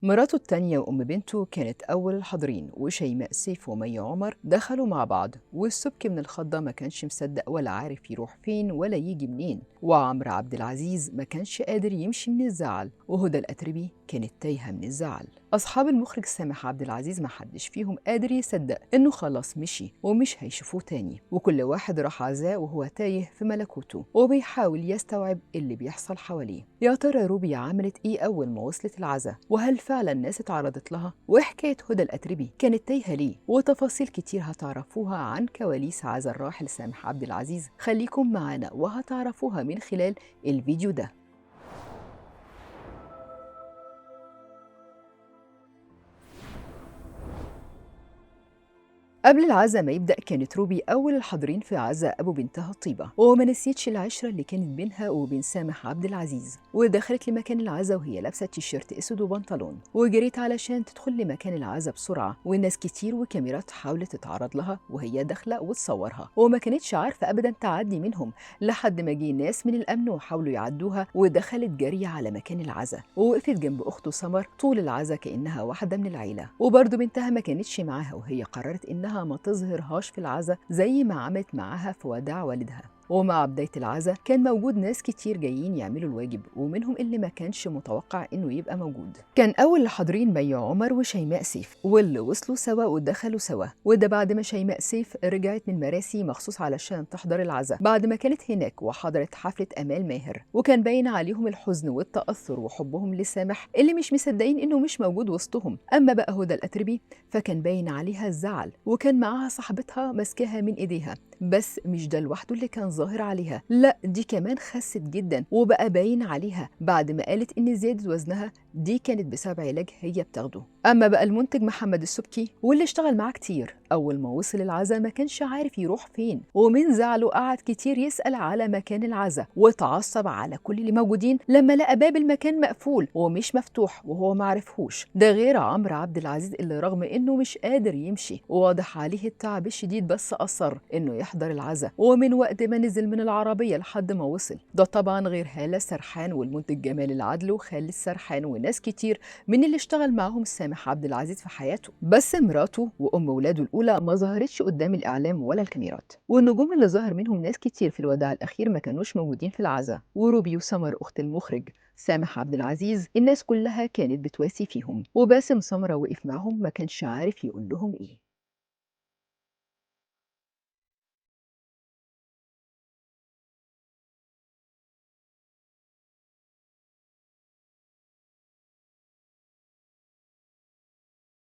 مراته التانية وأم بنته كانت أول الحاضرين، وشيماء سيف ومي عمر دخلوا مع بعض، والسبكي من الخضة ما كانش مصدق ولا عارف يروح فين ولا يجي منين، وعمرو عبد العزيز ما كانش قادر يمشي من الزعل، وهدى الأتربي كانت تايهة من الزعل. أصحاب المخرج سامح عبد العزيز ما حدش فيهم قادر يصدق إنه خلاص مشي ومش هيشوفوه تاني، وكل واحد راح عزاه وهو تايه في ملكوته وبيحاول يستوعب اللي بيحصل حواليه. يا ترى روبي عملت إيه أول ما وصلت العزا؟ وهل فعلا الناس اتعرضت لها؟ وحكاية هدى الأتربي كانت تايهة ليه؟ وتفاصيل كتير هتعرفوها عن كواليس عزا الراحل سامح عبد العزيز. خليكم معانا وهتعرفوها من خلال الفيديو ده. قبل العزا ما يبدأ كانت روبي أول الحاضرين في عزا أبو بنتها طيبة، وما نسيتش العشرة اللي كانت بينها وبين سامح عبد العزيز، ودخلت لمكان العزا وهي لابسة تيشيرت أسود وبنطلون، وجريت علشان تدخل لمكان العزا بسرعة، والناس كتير وكاميرات حاولت تتعرض لها وهي داخلة وتصورها، وما كانتش عارفة أبدا تعدي منهم لحد ما جه ناس من الأمن وحاولوا يعدوها، ودخلت جري على مكان العزا ووقفت جنب أخته سمر طول العزا كأنها واحدة من العيلة، وبرضه بنتها ما كانتش معاها وهي قررت إنها ما تظهرهاش في العزا زي ما عملت معاها في وداع والدها. ومع بداية العزا كان موجود ناس كتير جايين يعملوا الواجب، ومنهم اللي ما كانش متوقع إنه يبقى موجود. كان أول اللي حاضرين مي عمر وشيماء سيف، واللي وصلوا سوا ودخلوا سوا، وده بعد ما شيماء سيف رجعت من مراسي مخصوص علشان تحضر العزا بعد ما كانت هناك وحضرت حفلة آمال ماهر، وكان باين عليهم الحزن والتأثر وحبهم لسامح اللي مش مصدقين إنه مش موجود وسطهم. أما بقى هدى الأتربي فكان باين عليها الزعل، وكان معاها صاحبتها ماسكاها من إيديها، بس مش ده لوحده اللي كان ظاهر عليها، لا دي كمان خست جدا وبقى باين عليها بعد ما قالت ان زيادة وزنها دي كانت بسبب علاج هي بتاخده. اما بقى المنتج محمد السبكي واللي اشتغل معاه كتير، اول ما وصل العزا ما كانش عارف يروح فين، ومن زعله قعد كتير يسأل على مكان العزا، واتعصب على كل اللي موجودين لما لقى باب المكان مقفول ومش مفتوح وهو معرفهوش، ده غير عمرو عبد العزيز اللي رغم انه مش قادر يمشي وواضح عليه التعب الشديد بس اصر انه يحضر العزا، ومن وقت ما نزل من العربية لحد ما وصل. ده طبعا غير هالة سرحان والمنتج جمال العدل وخالد سرحان وناس كتير من اللي اشتغل معاهم سامح عبد العزيز في حياته. بس مراته وأم ولاده الأولى ما ظهرتش قدام الإعلام ولا الكاميرات، والنجوم اللي ظهر منهم ناس كتير في الوداع الأخير ما كانوش موجودين في العزا، وروبي وسمر أخت المخرج سامح عبد العزيز الناس كلها كانت بتواسي فيهم، وباسم سمرة وقف معهم ما كانش عارف يقول لهم إيه.